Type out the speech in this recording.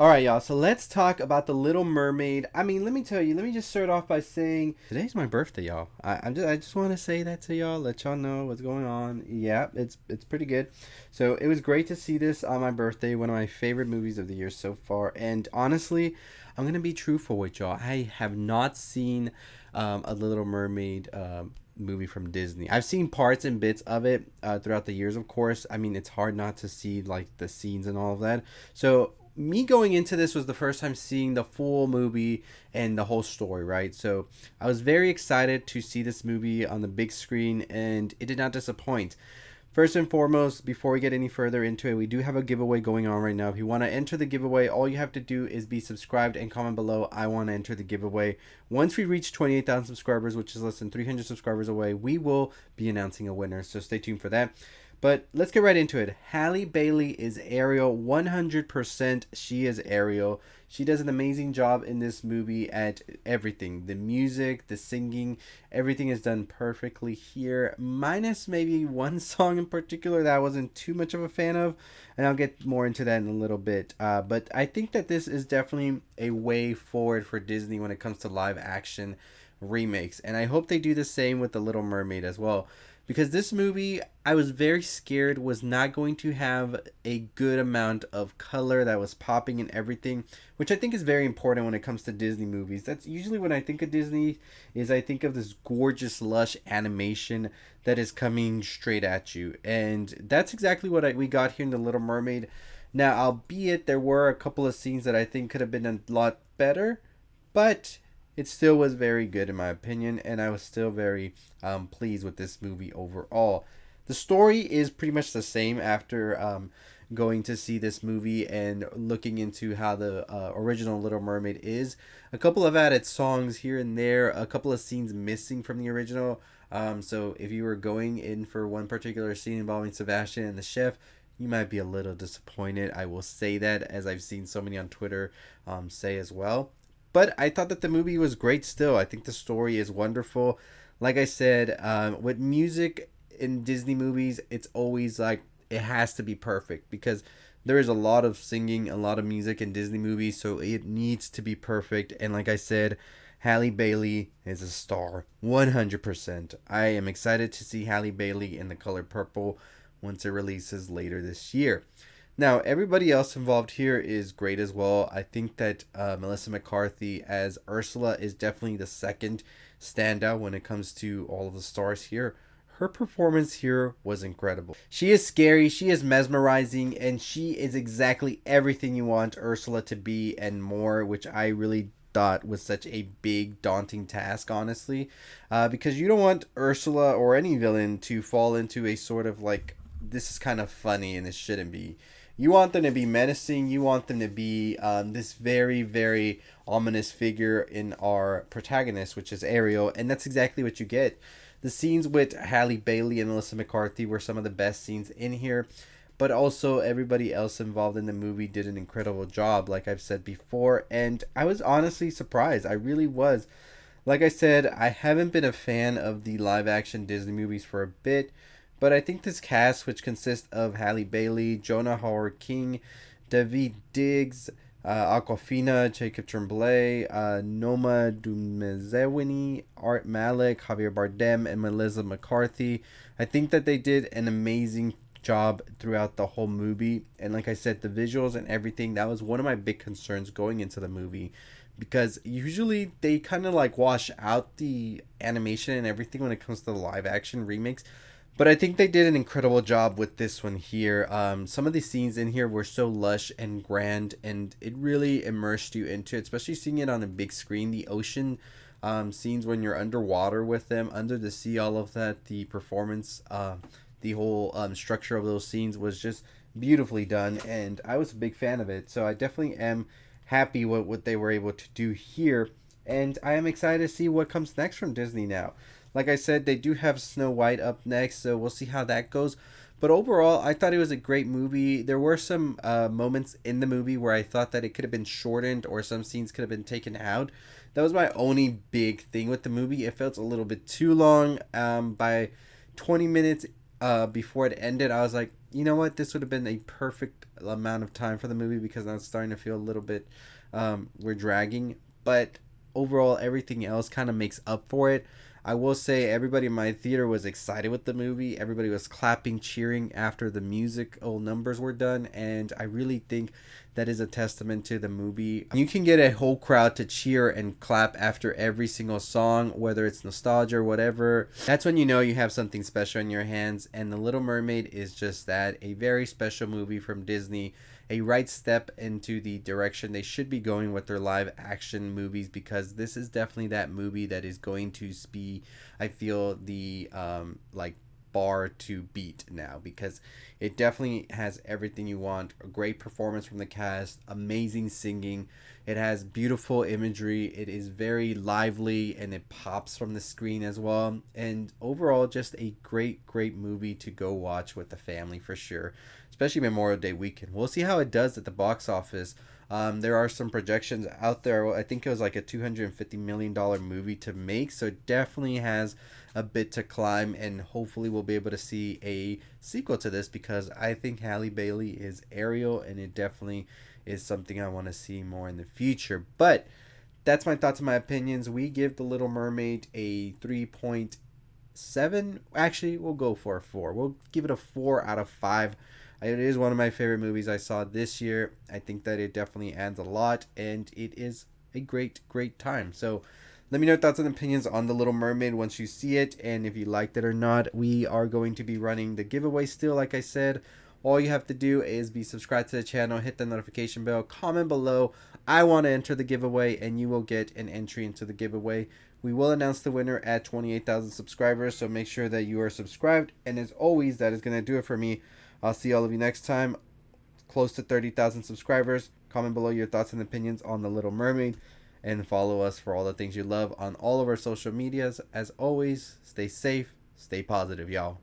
All right, y'all. So let's talk about the Little Mermaid. I mean, let me tell you. Let me just start off by saying today's my birthday, y'all. I just want to say that to y'all. Let y'all know what's going on. Yeah, it's pretty good. So it was great to see this on my birthday. One of my favorite movies of the year so far. And honestly, I'm gonna be truthful with y'all. I have not seen a Little Mermaid. Movie from Disney. I've seen parts and bits of it throughout the years, of course. I mean, it's hard not to see like the scenes and all of that. So me going into this was the first time seeing the full movie and the whole story, right? So I was very excited to see this movie on the big screen, and it did not disappoint. First and foremost, before we get any further into it, we do have a giveaway going on right now. If you want to enter the giveaway, all you have to do is be subscribed and comment below, I want to enter the giveaway. Once we reach 28,000 subscribers, which is less than 300 subscribers away, we will be announcing a winner. So stay tuned for that. But let's get right into it. Halle Bailey is Ariel. 100% she is Ariel. She does an amazing job in this movie at everything. The music, the singing, everything is done perfectly here. Minus maybe one song in particular that I wasn't too much of a fan of. And I'll get more into that in a little bit. But I think that this is definitely a way forward for Disney when it comes to live action remakes. And I hope they do the same with The Little Mermaid as well, because this movie I was very scared was not going to have a good amount of color that was popping and everything, which I think is very important when it comes to Disney movies. That's usually when I think of Disney, is I think of this gorgeous lush animation that is coming straight at you, and that's exactly what we got here in The Little Mermaid. Now, albeit there were a couple of scenes that I think could have been a lot better, but it still was very good in my opinion, and I was still very pleased with this movie overall. The story is pretty much the same after going to see this movie and looking into how the original Little Mermaid is. A couple of added songs here and there, a couple of scenes missing from the original. So if you were going in for one particular scene involving Sebastian and the chef, you might be a little disappointed. I will say that, as I've seen so many on Twitter say as well. But I thought that the movie was great still. I think the story is wonderful. Like I said, with music in Disney movies, it's always like it has to be perfect because there is a lot of singing, a lot of music in Disney movies, so it needs to be perfect. And like I said, Halle Bailey is a star, 100%. I am excited to see Halle Bailey in The Color Purple once it releases later this year. Now, everybody else involved here is great as well. I think that Melissa McCarthy as Ursula is definitely the second standout when it comes to all of the stars here. Her performance here was incredible. She is scary, she is mesmerizing, and she is exactly everything you want Ursula to be and more, which I really thought was such a big, daunting task, honestly. Because you don't want Ursula or any villain to fall into a sort of like, this is kind of funny and it shouldn't be. You want them to be menacing. You want them to be this very, very ominous figure in our protagonist, which is Ariel, and that's exactly what you get. The scenes with Halle Bailey and Melissa McCarthy were some of the best scenes in here, but also everybody else involved in the movie did an incredible job, like I've said before, and I was honestly surprised. I really was. Like I said, I haven't been a fan of the live action Disney movies for a bit, but I think this cast, which consists of Halle Bailey, Jonah Howard King, David Diggs, Aquafina, Jacob Tremblay, Noma Dumezewini, Art Malik, Javier Bardem, and Melissa McCarthy, I think that they did an amazing job throughout the whole movie. And like I said, the visuals and everything, that was one of my big concerns going into the movie, because usually they kind of like wash out the animation and everything when it comes to the live action remakes, but I think they did an incredible job with this one here. Some of the scenes in here were so lush and grand, and it really immersed you into it, especially seeing it on a big screen. The ocean scenes when you're underwater with them, under the sea, all of that, the performance, the whole structure of those scenes was just beautifully done, and I was a big fan of it. So I definitely am happy with what they were able to do here, and I am excited to see what comes next from Disney now. Like I said, they do have Snow White up next, so we'll see how that goes. But overall, I thought it was a great movie. There were some moments in the movie where I thought that it could have been shortened or some scenes could have been taken out. That was my only big thing with the movie. It felt a little bit too long. By 20 minutes, before it ended, I was like, you know what, this would have been a perfect amount of time for the movie because I was starting to feel a little bit we're dragging. But overall, everything else kind of makes up for it. I will say everybody in my theater was excited with the movie. Everybody was clapping, cheering after the musical numbers were done, and I really think that is a testament to the movie. You can get a whole crowd to cheer and clap after every single song, whether it's nostalgia or whatever. That's when you know you have something special in your hands, and The Little Mermaid is just that, a very special movie from Disney, a right step into the direction they should be going with their live action movies, because this is definitely that movie that is going to be, I feel, the like bar to beat now, because it definitely has everything you want. A great performance from the cast, amazing singing, it has beautiful imagery, it is very lively, and it pops from the screen as well. And overall, just a great movie to go watch with the family for sure, especially Memorial Day weekend. We'll see how it does at the box office. There are some projections out there. I think it was like a $250 million movie to make, so it definitely has a bit to climb, and hopefully we'll be able to see a sequel to this, because I think Halle Bailey is Ariel, and it definitely is something I want to see more in the future. But that's my thoughts and my opinions. We give The Little Mermaid a 3.7. Actually, we'll go for a 4. We'll give it a 4 out of 5. It is one of my favorite movies I saw this year. I think that it definitely adds a lot, and it is a great time. So let me know your thoughts and opinions on The Little Mermaid once you see it, and if you liked it or not. We are going to be running the giveaway still, like I said. All you have to do is be subscribed to the channel, hit the notification bell, comment below, I want to enter the giveaway, and you will get an entry into the giveaway. We will announce the winner at 28,000 subscribers, so make sure that you are subscribed. And as always, that is going to do it for me. I'll see all of you next time. Close to 30,000 subscribers. Comment below your thoughts and opinions on The Little Mermaid, and follow us for all the things you love on all of our social medias. As always, stay safe, stay positive, y'all.